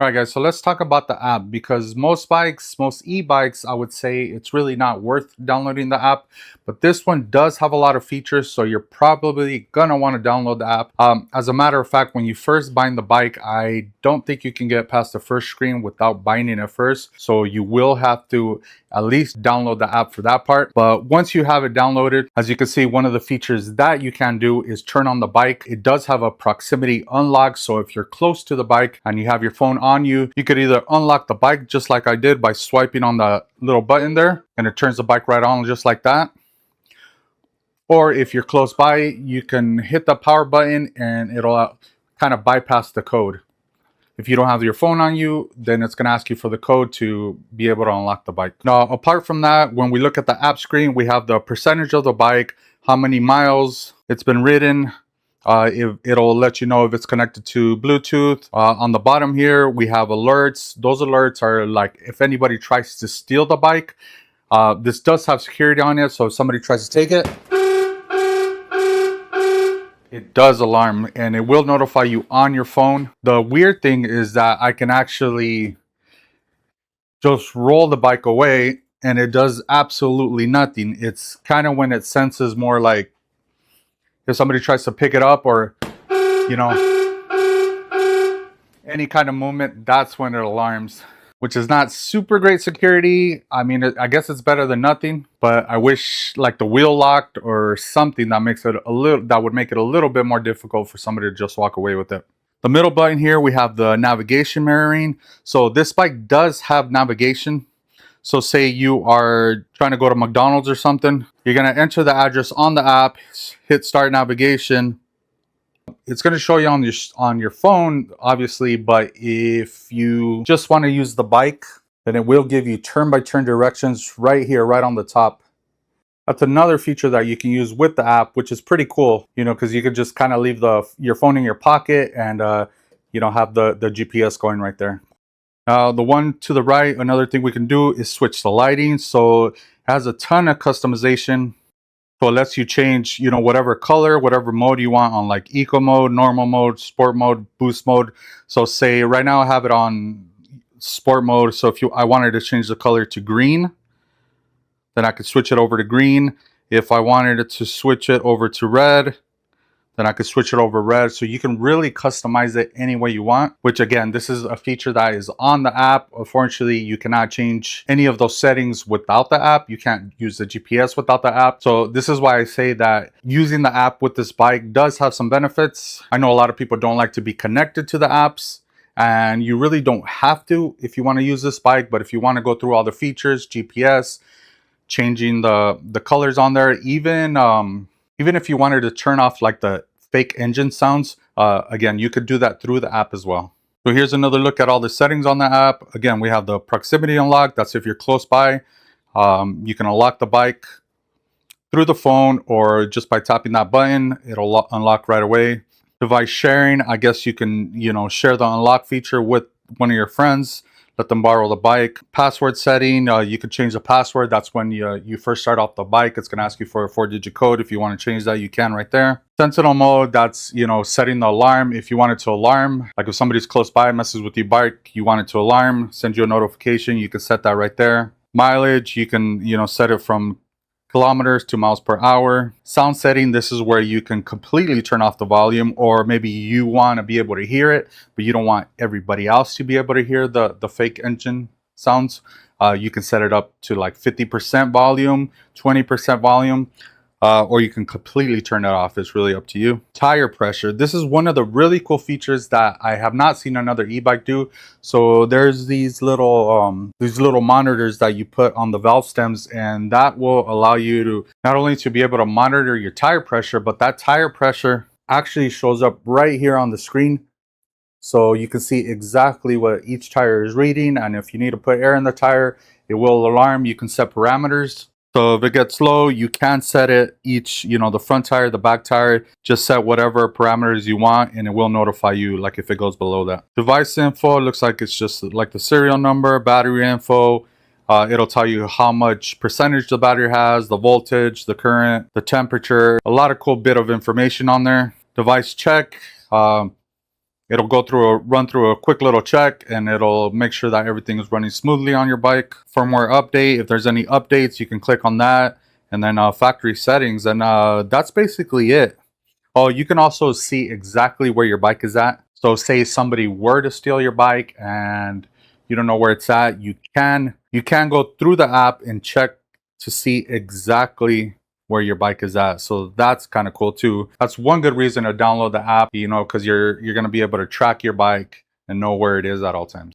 All right, guys, so let's talk about the app because most bikes, most e-bikes, I would say it's really not worth downloading the app. But this one does have a lot of features, so you're probably gonna want to download the app. As a matter of fact, when you first bind the bike, I don't think you can get past the first screen without binding it first. So you will have to at least download the app for that part. But once you have it downloaded, as you can see, one of the features that you can do is turn on the bike. It does have a proximity unlock, so if you're close to the bike and you have your phone on you, you could either unlock the bike just like I did by swiping on the little button there, and it turns the bike right on just like that. Or if you're close by, you can hit the power button and it'll kind of bypass the code. If you don't have your phone on you, then it's going to ask you for the code to be able to unlock the bike. Now, apart from that, when we look at the app screen, we have the percentage of the bike, how many miles it's been ridden. It'll let you know if it's connected to Bluetooth. On the bottom here, we have alerts. Those alerts are like if anybody tries to steal the bike. This does have security on it, so if somebody tries to take it, it does alarm and it will notify you on your phone. The weird thing is that I can actually just roll the bike away and it does absolutely nothing. It's kind of when it senses more like if somebody tries to pick it up or, you know, any kind of movement, that's when it alarms, which is not super great security. I mean, I guess it's better than nothing, but I wish like the wheel locked or something that makes it that would make it a little bit more difficult for somebody to just walk away with it. The middle button here, we have the navigation mirroring. So this bike does have navigation. So say you are trying to go to McDonald's or something, you're going to enter the address on the app, hit start navigation. It's going to show you on your phone, obviously, but if you just want to use the bike, then it will give you turn-by-turn directions right here, right on the top. That's another feature that you can use with the app, which is pretty cool, you know, because you could just kind of leave your phone in your pocket and, you know, have the GPS going right there. The one to the right, another thing we can do is switch the lighting. So it has a ton of customization. So it lets you change, you know, whatever color, whatever mode you want on like eco mode, normal mode, sport mode, boost mode. So say right now I have it on sport mode. So if I wanted to change the color to green, then I could switch it over to green. If I wanted it to switch it over to red, then I could switch it over red. So you can really customize it any way you want, which again, this is a feature that is on the app. Unfortunately, you cannot change any of those settings without the app. You can't use the GPS without the app. So this is why I say that using the app with this bike does have some benefits. I know a lot of people don't like to be connected to the apps, and you really don't have to if you want to use this bike. But if you want to go through all the features, GPS, changing the colors on there, even if you wanted to turn off like the fake engine sounds, again, you could do that through the app as well. So here's another look at all the settings on the app. Again, we have the proximity unlock. That's if you're close by. You can unlock the bike through the phone or just by tapping that button, it'll unlock right away. Device sharing, I guess you can, you know, share the unlock feature with one of your friends. Let them borrow the bike. Password setting, you can change the password. That's when you first start off the bike. It's going to ask you for a 4-digit code. If you want to change that, you can right there. Sentinel mode, that's, you know, setting the alarm. If you want it to alarm, like if somebody's close by, messes with your bike, you want it to alarm, send you a notification, you can set that right there. Mileage, you can, you know, set it from kilometers to miles per hour. Sound setting, this is where you can completely turn off the volume, or maybe you want to be able to hear it, but you don't want everybody else to be able to hear the fake engine sounds. You can set it up to like 50% volume, 20% volume, or you can completely turn it off. It's really up to you. Tire pressure. This is one of the really cool features that I have not seen another e-bike do. So there's these little monitors that you put on the valve stems, and that will allow you to not only to be able to monitor your tire pressure, but that tire pressure actually shows up right here on the screen. So you can see exactly what each tire is reading, and if you need to put air in the tire, it will alarm. You can set parameters. So if it gets low, you can set it each, you know, the front tire, the back tire, just set whatever parameters you want and it will notify you like if it goes below that. Device info, looks like it's just like the serial number, battery info. It'll tell you how much percentage the battery has, the voltage, the current, the temperature, a lot of cool bit of information on there. Device check. It'll It'll run through a quick little check, and it'll make sure that everything is running smoothly on your bike. Firmware update, if there's any updates, you can click on that, and then factory settings, and that's basically it. Oh, you can also see exactly where your bike is at. So say somebody were to steal your bike and you don't know where it's at, you can go through the app and check to see exactly where your bike is at. So that's kind of cool too. That's one good reason to download the app, you know, because you're going to be able to track your bike and know where it is at all times.